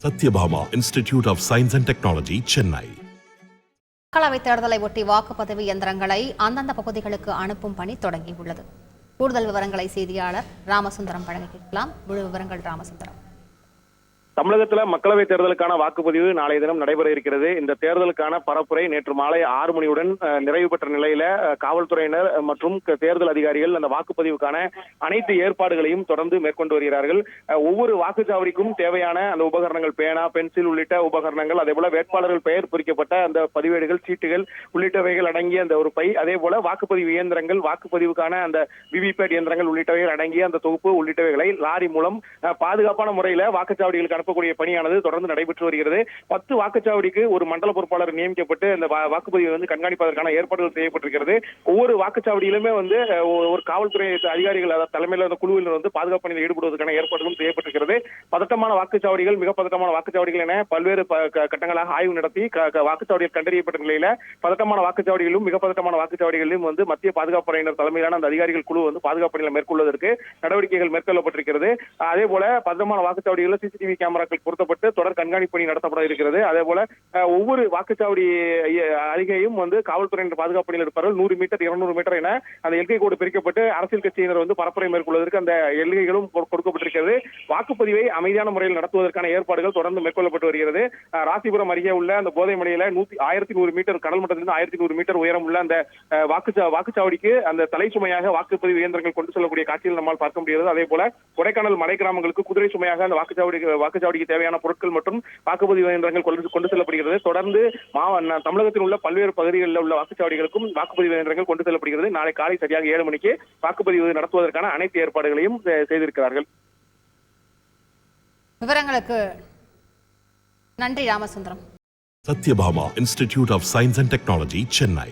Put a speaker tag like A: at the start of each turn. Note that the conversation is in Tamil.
A: Satyabhama institute of science and technology, Chennai.
B: மக்களவைத் தேர்தலை ஒட்டி வாக்குப்பதிவு இயந்திரங்களை அந்தந்த பகுதிகளுக்கு அனுப்பும் பணி தொடங்கியுள்ளது. கூடுதல் விவரங்களை செய்தியாளர் ராமசுந்தரம் வழங்க கேட்கலாம். முழு விவரங்கள் ராமசுந்தரம்.
C: தமிழகத்தில் மக்களவைத் தேர்தலுக்கான வாக்குப்பதிவு நாளைய தினம் நடைபெற இருக்கிறது. இந்த தேர்தலுக்கான பரப்புரை நேற்று மாலை 6 மணியுடன் நிறைவு பெற்ற நிலையில காவல்துறையினர் மற்றும் தேர்தல் அதிகாரிகள் அந்த வாக்குப்பதிவுக்கான அனைத்து ஏற்பாடுகளையும் தொடர்ந்து மேற்கொண்டு வருகிறார்கள். ஒவ்வொரு வாக்குச்சாவடிக்கும் தேவையான அந்த உபகரணங்கள், பேனா, பென்சில் உள்ளிட்ட உபகரணங்கள், அதே போல வேட்பாளர்கள் பெயர் பொறிக்கப்பட்ட அந்த பதிவேடுகள், சீட்டுகள் உள்ளிட்டவைகள் அடங்கிய அந்த ஒரு பை, அதே போல வாக்குப்பதிவு இயந்திரங்கள், வாக்குப்பதிவுக்கான அந்த விவிபேட் இயந்திரங்கள் உள்ளிட்டவைகள் அடங்கிய அந்த தொகுப்பு உள்ளிட்டவைகளை லாரி மூலம் பாதுகாப்பான முறையில வாக்குச்சாவடிகளுக்கு அனுப்பக்கூடிய பணியானது தொடர்ந்து நடைபெற்று வருகிறது. 10 வாக்குச்சாவடிக்கு ஒரு மண்டல பொறுப்பாளர் நியமிக்கப்பட்டு அந்த வாக்குப்பதிவை கண்காணிப்பதற்கான ஏற்பாடுகள் செய்யப்பட்டிருக்கிறது. ஒவ்வொரு வாக்குச்சாவடியிலுமே ஒரு காவல்துறை அதிகாரிகள் தலைமையில் குழுவினர் பாதுகாப்பு பணியில் ஈடுபடுவதற்கான ஏற்பாடுகளும் செய்யப்பட்டிருக்கிறது. பதட்டமான வாக்குச்சாவடிகள், மிக பதட்டமான வாக்குச்சாவடிகள் என பல்வேறு கட்டங்களாக ஆய்வு நடத்தி வாக்குச்சாவடிகள் கண்டறியப்பட்ட நிலையில பதட்டமான வாக்குச்சாவடிகளிலும் மிக பதட்டமான வாக்குச்சாவடிகளிலும் மத்திய பாதுகாப்பு படையினர் தலைமையிலான அந்த அதிகாரிகள் குழு பாதுகாப்பு பணியில் மேற்கொள்வதற்கு நடவடிக்கைகள் மேற்கொள்ளப்பட்டிருக்கிறது. அதே போல பதட்டமான வாக்குச்சாவடிகளில் சிசிடிவி கேமராக்கள் பொருத்தப்பட்டு தொடர் கண்காணிப்பு பணி நடத்தப்பட இருக்கிறது. அதே போல ஒவ்வொரு வாக்குச்சாவடி அருகேயும் காவல்துறையினர் பாதுகாப்பு பணியில் இருப்பார்கள். 100 மீட்டர் 200 மீட்டர் என அந்த எல்கை கோடு பிரிக்கப்பட்டு அரசியல் கட்சியினர் பரப்புரை மேற்கொள்வதற்கு அந்த எல்கைகளும் கொடுக்கப்பட்டிருக்கிறது. வாக்குப்பதிவை அமைதியான முறையில் நடத்துவதற்கான ஏற்பாடுகள் தொடர்ந்து மேற்கொள்ளப்பட்டு வருகிறது. ராசிபுரம் அருகே உள்ள அந்த போதை மலையில 1100 மீட்டர் கடல் மட்டத்திலிருந்து 1100 மீட்டர் உயரம் உள்ள அந்த வாக்குச்சாவடிக்கு அந்த தலை சுமையாக வாக்குப்பதிவு இயந்திரங்கள் கொண்டு செல்லக்கூடிய காட்சிகள் நம்மால் பார்க்க முடிகிறது. அதே போல கொடைக்கானல் மலை கிராமங்களுக்கு குதிரை சுமையாக அந்த வாக்குச்சாவடிக்கு தேவையான பொருட்கள் மற்றும் வாக்குப்பதிவு இயந்திரங்கள் கொண்டு செல்லப்படுகிறது. தொடர்ந்து தமிழகத்தில் உள்ள பல்வேறு பகுதிகளில் உள்ள வாக்குச்சாவடிகளுக்கும் வாக்குப்பதிவு இயந்திரங்கள் கொண்டு செல்லப்படுகிறது. நாளை காலை சரியாக 7 மணிக்கு வாக்குப்பதிவு நடத்துவதற்கான அனைத்து ஏற்பாடுகளையும் செய்திருக்கிறார்கள்.
B: விவரங்களுக்கு நன்றி Ramasundaram.
A: Sathyabama institute of science and technology, Chennai.